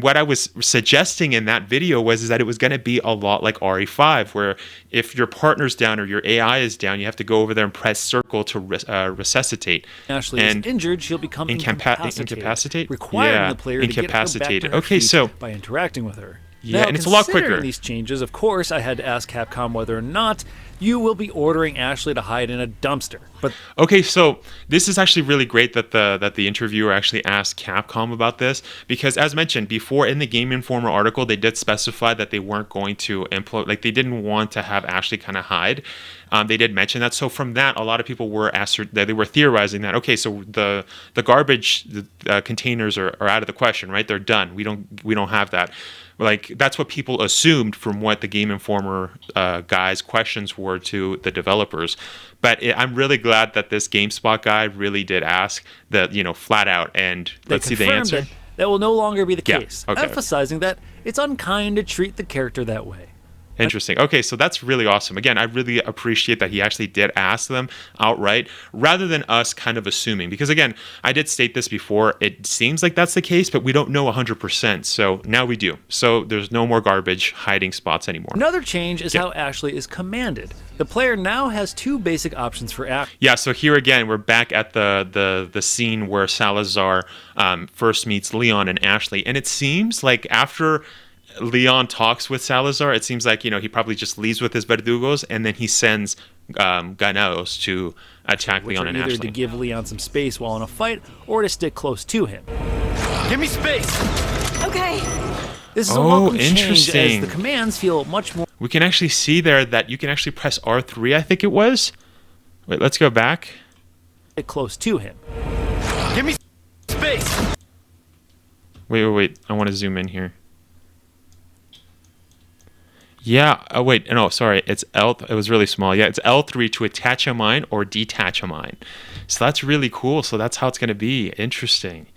[SPEAKER 2] what I was suggesting in that video is that it was going to be a lot like RE5, where if your partner's down or your AI is down, you have to go over there and press circle to resuscitate.
[SPEAKER 1] Ashley is injured, she'll become
[SPEAKER 2] incapacitated,
[SPEAKER 1] requiring the player to get her back to her feet by interacting with her.
[SPEAKER 2] Yeah,
[SPEAKER 1] now,
[SPEAKER 2] and it's a lot quicker.
[SPEAKER 1] These changes, of course, I had to ask Capcom whether or not you will be ordering Ashley to hide in a dumpster. But
[SPEAKER 2] okay, so this is actually really great that the interviewer actually asked Capcom about this, because as mentioned before in the Game Informer article, they did specify that they weren't going to they didn't want to have Ashley kind of hide. They did mention that. So from that, a lot of people were they were theorizing that, okay, so the garbage containers are out of the question, right? They're done. We don't have that. Like, that's what people assumed from what the Game Informer guy's questions were to the developers. But I'm really glad that this GameSpot guy really did ask that, flat out, and let's see the answer.
[SPEAKER 1] That will no longer be the case, emphasizing that it's unkind to treat the character that way.
[SPEAKER 2] Interesting. Okay, so that's really awesome. Again, I really appreciate that he actually did ask them outright rather than us kind of assuming. Because again, I did state this before. It seems like that's the case, but we don't know 100%. So now we do. So there's no more garbage hiding spots anymore.
[SPEAKER 1] Another change is how Ashley is commanded. The player now has 2 basic options for Ashley.
[SPEAKER 2] Yeah, so here again, we're back at the scene where Salazar first meets Leon and Ashley. And it seems like after Leon talks with Salazar, it seems like, he probably just leaves with his verdugos, and then he sends ganados to attack Leon and Ashley.
[SPEAKER 1] Either to give Leon some space while in a fight, or to stick close to him. Give me space! Okay. This is a welcome change, as the commands feel much more...
[SPEAKER 2] We can actually see there that you can actually press R3, I think it was. Wait, let's go back.
[SPEAKER 1] Stick close to him. Give me space!
[SPEAKER 2] Wait. I want to zoom in here. Yeah, wait, no, sorry, it's L, it was really small. Yeah, it's L3 to attach a mine or detach a mine. So that's really cool. So that's how it's going to be. Interesting.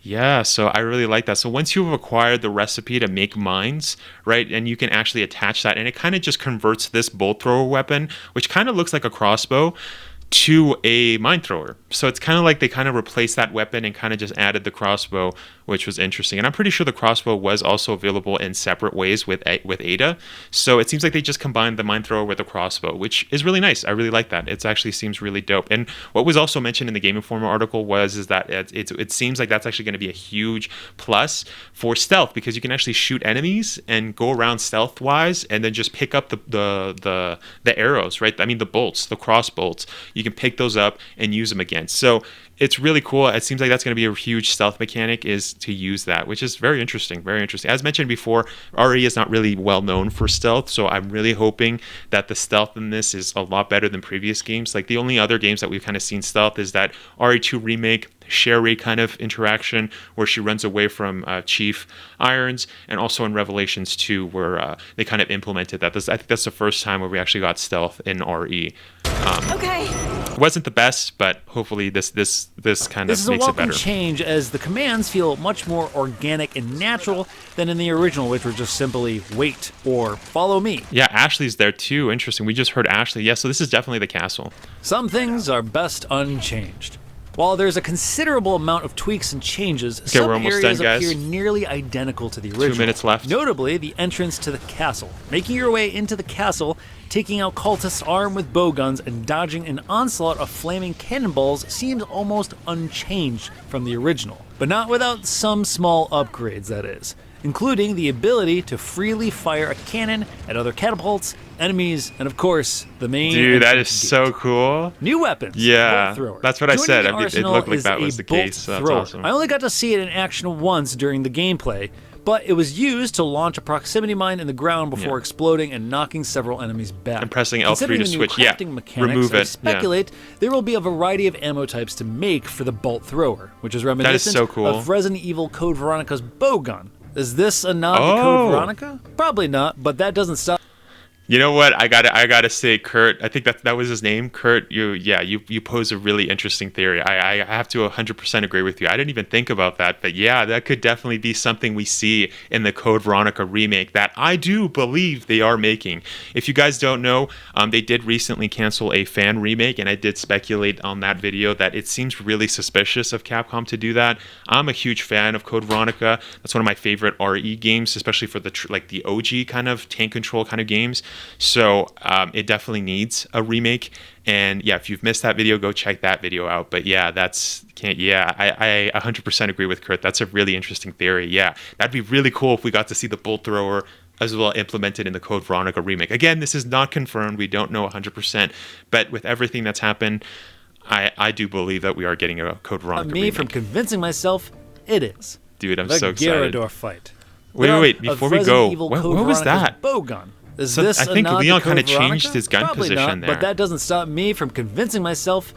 [SPEAKER 2] Yeah, so I really like that. So once you've acquired the recipe to make mines, right, and you can actually attach that, and it kind of just converts this bolt thrower weapon, which kind of looks like a crossbow, to a mine thrower. So it's kind of like they kind of replaced that weapon and kind of just added the crossbow, which was interesting. And I'm pretty sure the crossbow was also available in separate ways with Eder. So it seems like they just combined the mine thrower with the crossbow, which is really nice. I really like that. It actually seems really dope. And what was also mentioned in the Game Informer article is that it seems like that's actually going to be a huge plus for stealth, because you can actually shoot enemies and go around stealth wise and then just pick up the arrows, right? I mean, the bolts, the cross bolts. You can pick those up and use them again. So it's really cool. It seems like that's going to be a huge stealth mechanic, is to use that, which is very interesting. Very interesting. As mentioned before, RE is not really well known for stealth, so I'm really hoping that the stealth in this is a lot better than previous games. Like the only other games that we've kind of seen stealth is that RE2 remake, Sherry kind of interaction where she runs away from Chief Irons, and also in Revelations 2 where they kind of implemented that. I think that's the first time where we actually got stealth in RE. It wasn't the best, but hopefully this kind of makes it better.
[SPEAKER 1] This is a welcome change, as the commands feel much more organic and natural than in the original, which were just simply wait or follow me.
[SPEAKER 2] Yeah, Ashley's there too. Interesting. We just heard Ashley. Yeah, so this is definitely the castle.
[SPEAKER 1] Some things are best unchanged. While there's a considerable amount of tweaks and changes, some areas appear nearly identical to the original.
[SPEAKER 2] 2 minutes left.
[SPEAKER 1] Notably, the entrance to the castle. Making your way into the castle, taking out cultists armed with bowguns, and dodging an onslaught of flaming cannonballs seems almost unchanged from the original. But not without some small upgrades, that is. Including the ability to freely fire a cannon at other catapults, enemies, and of course, the main...
[SPEAKER 2] Dude, that is so cool.
[SPEAKER 1] New weapons.
[SPEAKER 2] Yeah, that's what I said. I mean, it looked like that was the case, so that's awesome.
[SPEAKER 1] I only got to see it in action once during the gameplay, but it was used to launch a proximity mine in the ground before exploding and knocking several enemies back.
[SPEAKER 2] And pressing L3 to switch. Yeah, remove it.
[SPEAKER 1] I speculate there will be a variety of ammo types to make for the bolt thrower, which is reminiscent of Resident Evil Code Veronica's bowgun. Is this a nod to Code Veronica? Probably not, but that doesn't stop.
[SPEAKER 2] You know what? I gotta say, Kurt. I think that was his name, Kurt. You pose a really interesting theory. I have to 100% agree with you. I didn't even think about that, but yeah, that could definitely be something we see in the Code Veronica remake that I do believe they are making. If you guys don't know, they did recently cancel a fan remake, and I did speculate on that video that it seems really suspicious of Capcom to do that. I'm a huge fan of Code Veronica. That's one of my favorite RE games, especially for the OG kind of tank control kind of games. So it definitely needs a remake, and yeah, if you've missed that video, go check that video out. But yeah, I 100% agree with Kurt. That's a really interesting theory. Yeah, that'd be really cool if we got to see the bolt thrower as well implemented in the Code Veronica remake. Again, this is not confirmed. We don't know 100%, but with everything that's happened, I do believe that we are getting a Code Veronica remake.
[SPEAKER 1] From convincing myself, it is.
[SPEAKER 2] Dude, I'm so excited.
[SPEAKER 1] The Garador fight.
[SPEAKER 2] Wait, before we go, what was that?
[SPEAKER 1] Bowgun.
[SPEAKER 2] I think Leon kind of changed his gun position there.
[SPEAKER 1] But that doesn't stop me from convincing myself.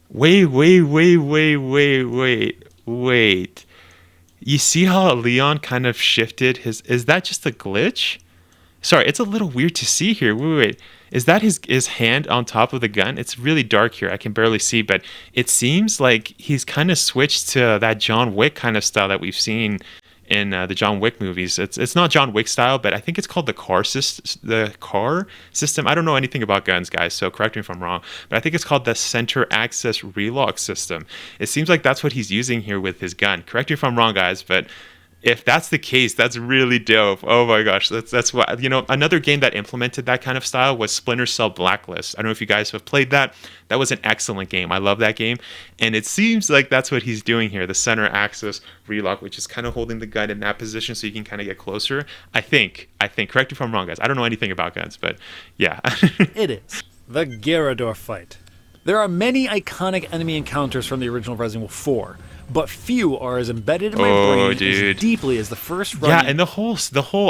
[SPEAKER 2] Wait. You see how Leon kind of shifted his... Is that just a glitch? Sorry, it's a little weird to see here. Wait. Is that his hand on top of the gun? It's really dark here. I can barely see, but it seems like he's kind of switched to that John Wick kind of style that we've seen in the John Wick movies. It's not John Wick style, but I think it's called the car system. I don't know anything about guns, guys, so correct me if I'm wrong, but I think it's called the center access relock system. It seems like that's what he's using here with his gun. Correct me if I'm wrong, guys, but if that's the case, that's really dope. Oh my gosh, that's what, you know, another game that implemented that kind of style was Splinter Cell Blacklist. I don't know if you guys have played that. That was an excellent game. I love that game. And it seems like that's what he's doing here, the center axis relock, which is kind of holding the gun in that position so you can kind of get closer. I think, correct me if I'm wrong, guys. I don't know anything about guns, but yeah.
[SPEAKER 1] It is the Garador fight. There are many iconic enemy encounters from the original Resident Evil 4, but few are as embedded in my brain as deeply as the first run.
[SPEAKER 2] Yeah, and the whole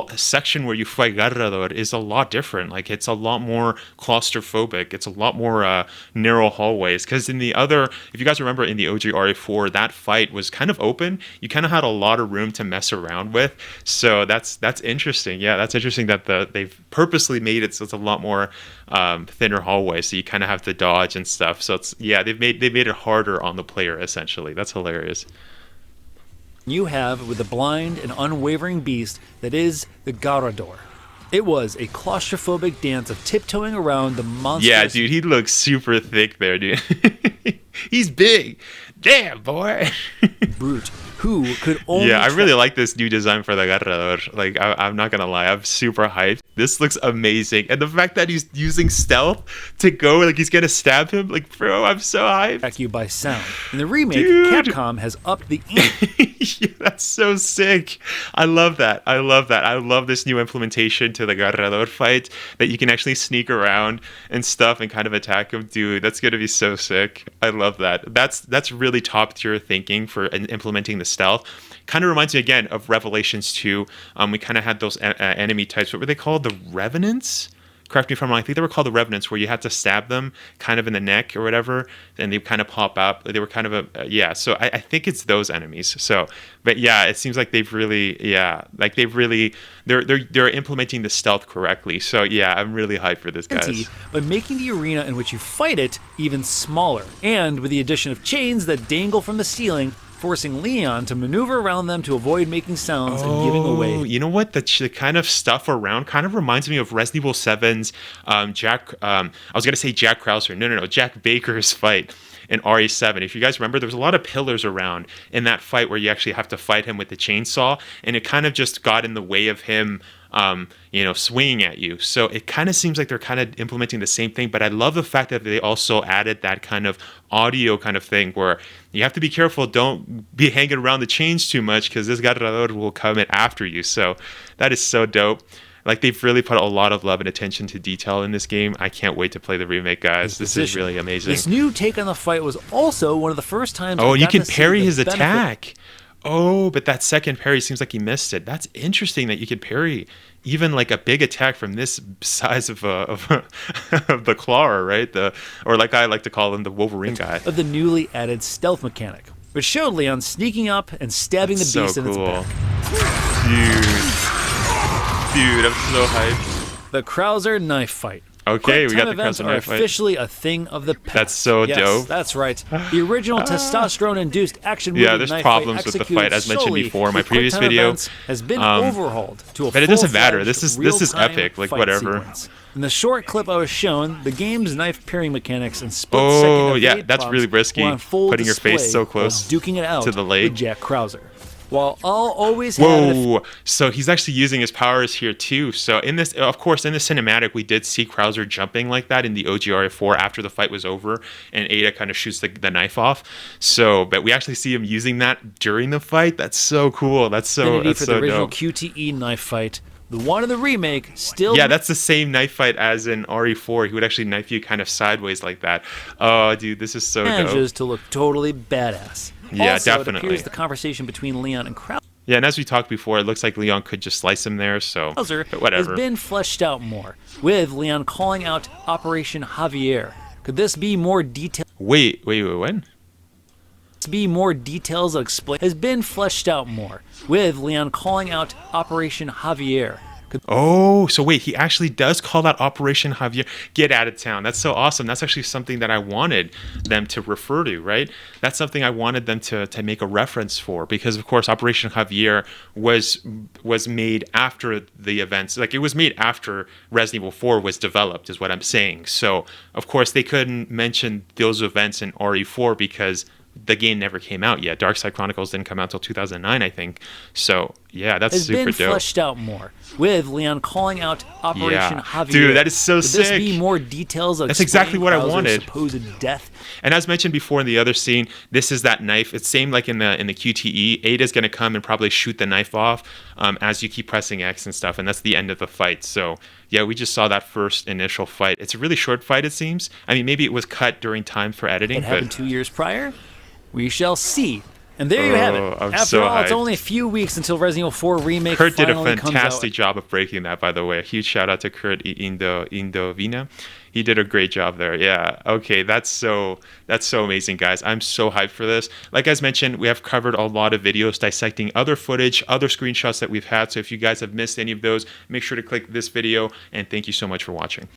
[SPEAKER 2] section where you fight Garador is a lot different. Like, it's a lot more claustrophobic. It's a lot more narrow hallways. Because in the other, if you guys remember in the OG RE4, that fight was kind of open. You kind of had a lot of room to mess around with. So that's interesting. Yeah, that's interesting that they've purposely made it so it's a lot more thinner hallway. So you kind of have to dodge and stuff. So it's, yeah, they've made it harder on the player essentially. That's hilarious.
[SPEAKER 1] You have with the blind and unwavering beast that is the Garador. It was a claustrophobic dance of tiptoeing around the monster.
[SPEAKER 2] Yeah, dude, he looks super thick there, dude. He's big. Damn, boy.
[SPEAKER 1] Brute. Who could only...
[SPEAKER 2] Yeah, I really like this new design for the Garador. Like, I'm not gonna lie, I'm super hyped. This looks amazing. And the fact that he's using stealth to go, like, he's gonna stab him, like, bro, I'm so hyped.
[SPEAKER 1] Back you by sound. In the remake, dude. Capcom has upped the ante.
[SPEAKER 2] Yeah, that's so sick. I love that. I love this new implementation to the Garador fight, that you can actually sneak around and stuff and kind of attack him. Dude, that's gonna be so sick. I love that. That's really top tier thinking for implementing the stealth. Kind of reminds me again of Revelations 2. We kind of had those enemy types. What were they called? The Revenants? Correct me if I'm wrong. I think they were called the Revenants, where you had to stab them kind of in the neck or whatever, and they kind of pop up. They were kind of yeah. So I think it's those enemies. So, but yeah, it seems like they're implementing the stealth correctly. So yeah, I'm really hyped for this, guys.
[SPEAKER 1] By making the arena in which you fight it even smaller, and with the addition of chains that dangle from the ceiling, forcing Leon to maneuver around them to avoid making sounds and giving away.
[SPEAKER 2] You know what? The kind of stuff around kind of reminds me of Resident Evil 7's Jack. I was gonna say Jack Krauser. No. Jack Baker's fight in RE7. If you guys remember, there was a lot of pillars around in that fight where you actually have to fight him with the chainsaw, and it kind of just got in the way of him. Swinging at you. So it kind of seems like they're kind of implementing the same thing, but I love the fact that they also added that kind of audio kind of thing where you have to be careful, don't be hanging around the chains too much because this Garador will come in after you. So that is so dope. Like, they've really put a lot of love and attention to detail in this game. I can't wait to play the remake, guys. This is really amazing.
[SPEAKER 1] This new take on the fight was also one of the first times
[SPEAKER 2] you can parry his attack. Oh, but that second parry seems like he missed it. That's interesting that you can parry even like a big attack from this size of the clawer, right? Or like I like to call him, the Wolverine guy.
[SPEAKER 1] Of the newly added stealth mechanic, which showed Leon sneaking up and stabbing the beast in its back.
[SPEAKER 2] Dude, I'm so hyped.
[SPEAKER 1] The Krauser knife fight.
[SPEAKER 2] Okay, we got the Krauser knife fight.
[SPEAKER 1] Officially a thing of the past.
[SPEAKER 2] That's so dope.
[SPEAKER 1] That's right. The original testosterone-induced action movie.
[SPEAKER 2] Yeah, there's problems with the fight, as mentioned before in my previous video.
[SPEAKER 1] Has been overhauled to a
[SPEAKER 2] but it doesn't matter. This is epic. Like, whatever.
[SPEAKER 1] Sequence. In the short clip I was shown, the game's knife parrying mechanics and split-second evade
[SPEAKER 2] that's really risky. Putting your face so close
[SPEAKER 1] duking it out
[SPEAKER 2] to the leg.
[SPEAKER 1] With Jack Krauser. While I'll always have...
[SPEAKER 2] So he's actually using his powers here too. So in this, of course, in the cinematic, we did see Krauser jumping like that in the OGR4 after the fight was over, and Eder kind of shoots the knife off. So, but we actually see him using that during the fight. That's so cool. That's so
[SPEAKER 1] dope. For the original QTE knife fight, the one in the remake still...
[SPEAKER 2] Yeah, that's the same knife fight as in RE4. He would actually knife you kind of sideways like that. Oh, dude, this is so dope.
[SPEAKER 1] Manages to look totally badass.
[SPEAKER 2] Yeah,
[SPEAKER 1] also,
[SPEAKER 2] definitely.
[SPEAKER 1] It appears the conversation between Leon and Krauser.
[SPEAKER 2] Yeah, and as we talked before, it looks like Leon could just slice him there, so but whatever.
[SPEAKER 1] Has been fleshed out more, with Leon calling out Operation Javier. Could this be more detailed?
[SPEAKER 2] Wait, when?
[SPEAKER 1] Be more details explained. Has been fleshed out more, with Leon calling out Operation Javier.
[SPEAKER 2] Oh, so wait, he actually does call that Operation Javier. Get out of town. That's so awesome. That's actually something that I wanted them to refer to, right? That's something I wanted them to make a reference for, because of course Operation Javier was made after the events. Like, it was made after Resident Evil 4 was developed, is what I'm saying. So of course they couldn't mention those events in RE4 because the game never came out yet. Dark Side Chronicles didn't come out until 2009, I think. So yeah, that's super dope.
[SPEAKER 1] It's been fleshed out more, with Leon calling out Operation Javier.
[SPEAKER 2] Dude, that is so
[SPEAKER 1] Would
[SPEAKER 2] sick.
[SPEAKER 1] This be more details of
[SPEAKER 2] That's exactly what I wanted.
[SPEAKER 1] Supposed death.
[SPEAKER 2] And as mentioned before in the other scene, this is that knife. It's same like in the QTE. Ada's gonna come and probably shoot the knife off as you keep pressing X and stuff, and that's the end of the fight. So yeah, we just saw that first initial fight. It's a really short fight, it seems. I mean, maybe it was cut during time for editing.
[SPEAKER 1] It happened 2 years prior. We shall see. And there you have it. After all, it's only a few weeks until Resident Evil 4 Remake
[SPEAKER 2] Kurt did a
[SPEAKER 1] finally comes out.
[SPEAKER 2] fantastic job of breaking that, by the way. A huge shout out to Kurt Indovina. He did a great job there. Yeah. Okay, that's so amazing, guys. I'm so hyped for this. Like as mentioned, we have covered a lot of videos dissecting other footage, other screenshots that we've had. So if you guys have missed any of those, make sure to click this video, and thank you so much for watching.